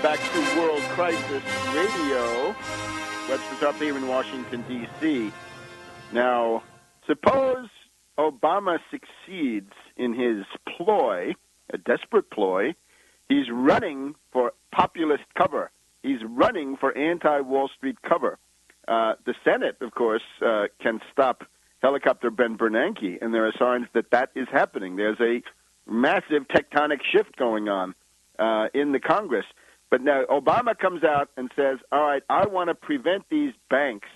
Welcome back to World Crisis Radio. Webster Tarpley here in Washington, D.C. Now, suppose Obama succeeds in his ploy, a desperate ploy. He's running for populist cover. He's running for anti-Wall Street cover. The Senate, of course, can stop helicopter Ben Bernanke, and there are signs that that is happening. There's a massive tectonic shift going on in the Congress. But now Obama comes out and says, all right, I want to prevent these banks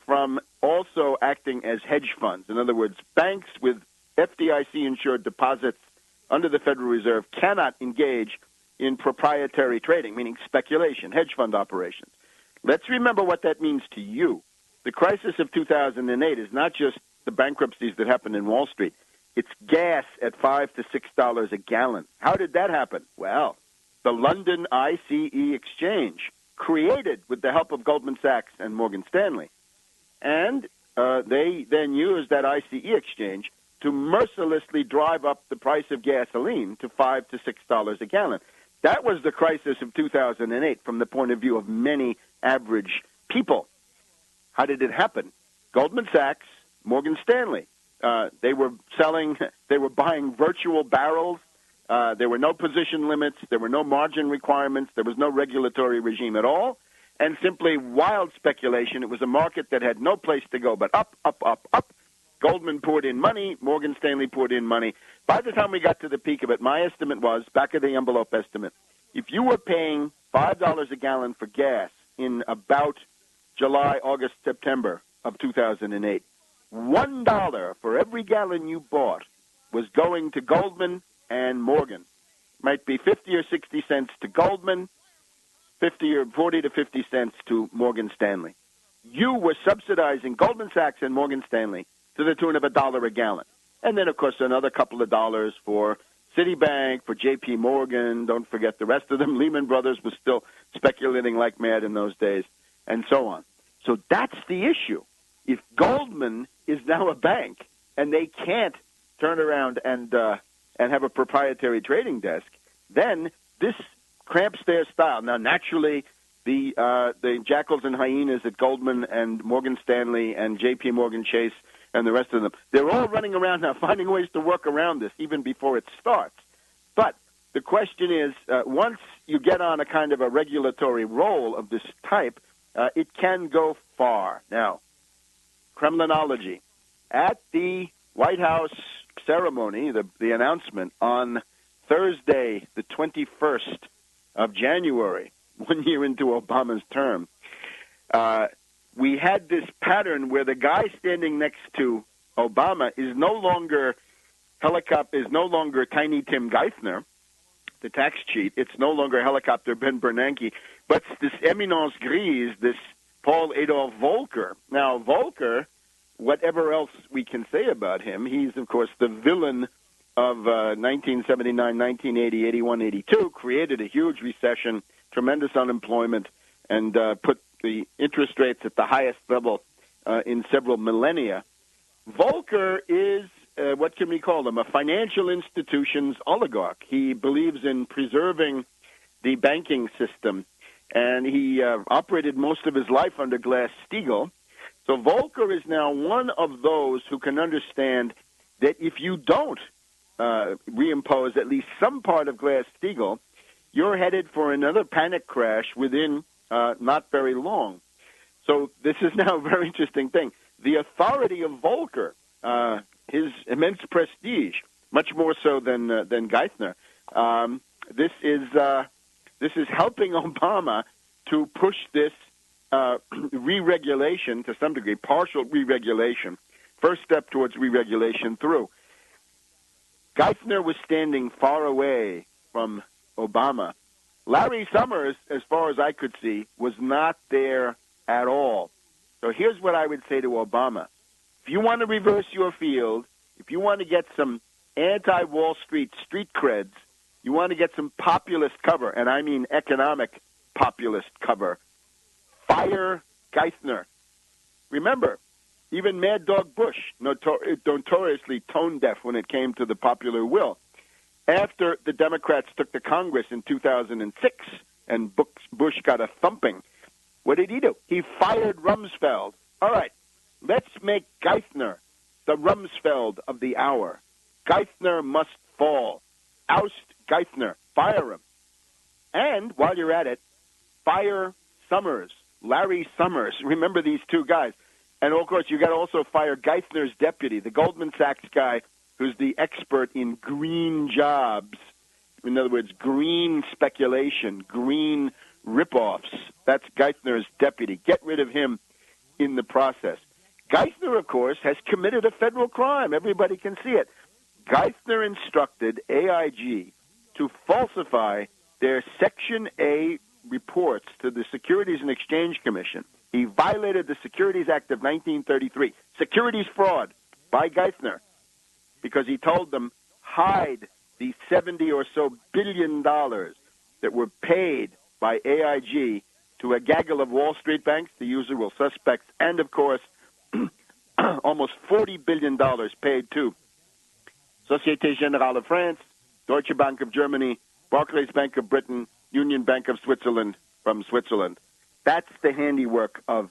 from also acting as hedge funds. In other words, banks with FDIC-insured deposits under the Federal Reserve cannot engage in proprietary trading, meaning speculation, hedge fund operations. Let's remember what that means to you. The crisis of 2008 is not just the bankruptcies that happened in Wall Street. It's gas at $5 to $6 a gallon. How did that happen? Well, the London ICE exchange, created with the help of Goldman Sachs and Morgan Stanley. And they then used that ICE exchange to mercilessly drive up the price of gasoline to $5 to $6 a gallon. That was the crisis of 2008 from the point of view of many average people. How did it happen? Goldman Sachs, Morgan Stanley. They were buying virtual barrels. There were no position limits. There were no margin requirements. There was no regulatory regime at all. And simply wild speculation. It was a market that had no place to go but up, up, up, up. Goldman poured in money. Morgan Stanley poured in money. By the time we got to the peak of it, my estimate was, back of the envelope estimate, if you were paying $5 a gallon for gas in about July, August, September of 2008, $1 for every gallon you bought was going to Goldman and Morgan. Might be 50 or 60 cents to Goldman, 50 or 40 to 50 cents to Morgan Stanley. You were subsidizing Goldman Sachs and Morgan Stanley to the tune of $1 a gallon. And then, of course, another couple of dollars for Citibank, for J.P. Morgan. Don't forget the rest of them. Lehman Brothers was still speculating like mad in those days, and so on. So that's the issue. If Goldman is now a bank and they can't turn around and have a proprietary trading desk, then this cramps their style. Now, naturally, the jackals and hyenas at Goldman and Morgan Stanley and J.P. Morgan Chase and the rest of them, they're all running around now finding ways to work around this even before it starts. But the question is, once you get on a kind of a regulatory roll of this type, it can go far. Now, Kremlinology. At the White House ceremony, the announcement on Thursday, the 21st of January, 1 year into Obama's term, we had this pattern where the guy standing next to Obama is no longer Tiny Tim Geithner, the tax cheat. It's no longer helicopter Ben Bernanke, but it's this eminence grise, this Paul Adolf Volcker. Now, Volcker, whatever else we can say about him, he's, of course, the villain of 1979, 1980, 81, 82, created a huge recession, tremendous unemployment, and put the interest rates at the highest level in several millennia. Volcker is, what can we call him, a financial institutions oligarch. He believes in preserving the banking system, and he operated most of his life under Glass-Steagall. So Volcker is now one of those who can understand that if you don't reimpose at least some part of Glass-Steagall, you're headed for another panic crash within not very long. So this is now a very interesting thing. The authority of Volcker, his immense prestige, much more so than Geithner, this is helping Obama to push this re-regulation to some degree, partial re-regulation, first step towards re-regulation through. Geithner was standing far away from Obama. Larry Summers, as far as I could see, was not there at all. So here's what I would say to Obama. If you want to reverse your field, if you want to get some anti-Wall Street creds, you want to get some populist cover, and I mean economic populist cover, fire Geithner. Remember, even Mad Dog Bush, notoriously tone-deaf when it came to the popular will, after the Democrats took the Congress in 2006 and Bush got a thumping. What did he do? He fired Rumsfeld. All right, let's make Geithner the Rumsfeld of the hour. Geithner must fall. Oust Geithner. Fire him. And while you're at it, fire Summers, Larry Summers. Remember these two guys. And, of course, you got to also fire Geithner's deputy, the Goldman Sachs guy who's the expert in green jobs. In other words, green speculation, green ripoffs. That's Geithner's deputy. Get rid of him in the process. Geithner, of course, has committed a federal crime. Everybody can see it. Geithner instructed AIG to falsify their Section A reports to the Securities and Exchange Commission. He violated the Securities Act of 1933, securities fraud by Geithner, because he told them hide the $70 or so billion that were paid by AIG to a gaggle of Wall Street banks, the usual suspects, and, of course, almost $40 billion paid to Société Générale of France, Deutsche Bank of Germany, Barclays Bank of Britain, Union Bank of Switzerland from Switzerland. That's the handiwork of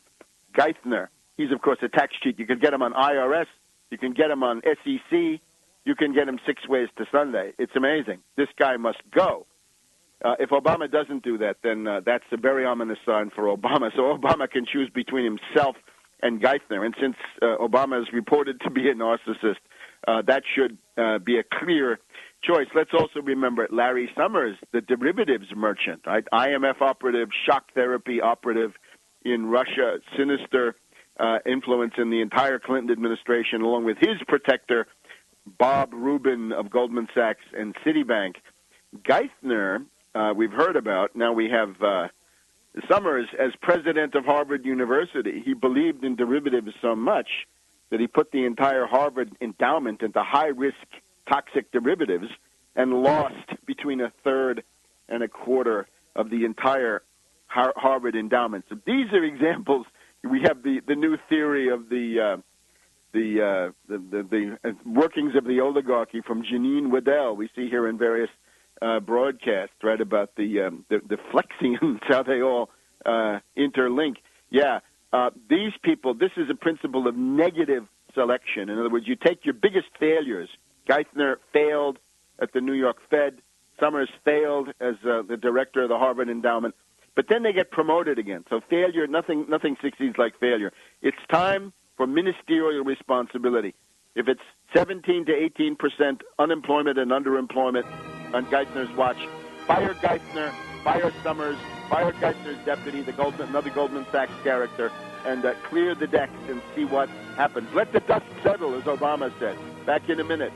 Geithner. He's, of course, a tax cheat. You can get him on IRS. You can get him on SEC. You can get him 6 ways to Sunday. It's amazing. This guy must go. If Obama doesn't do that, then that's a very ominous sign for Obama. So Obama can choose between himself and Geithner. And since Obama is reported to be a narcissist, that should be a clear choice. Let's also remember Larry Summers, the derivatives merchant, right? IMF operative, shock therapy operative in Russia, sinister influence in the entire Clinton administration, along with his protector, Bob Rubin of Goldman Sachs and Citibank. Geithner, we've heard about. Now we have Summers as president of Harvard University. He believed in derivatives so much that he put the entire Harvard endowment into high-risk toxic derivatives and lost between a third and a quarter of the entire Harvard endowment. So these are examples. We have the new theory of the workings of the oligarchy from Janine Waddell. We see here in various broadcasts, right, about the Flexians, how they all interlink. Yeah, these people, this is a principle of negative selection. In other words, you take your biggest failures. Geithner failed at the New York Fed. Summers failed as the director of the Harvard Endowment. But then they get promoted again. So failure, nothing succeeds like failure. It's time for ministerial responsibility. If it's 17 to 18% unemployment and underemployment on Geithner's watch, fire Geithner, fire Summers, fire Geithner's deputy, another Goldman Sachs character, and clear the decks and see what happens. Let the dust settle, as Obama said. Back in a minute.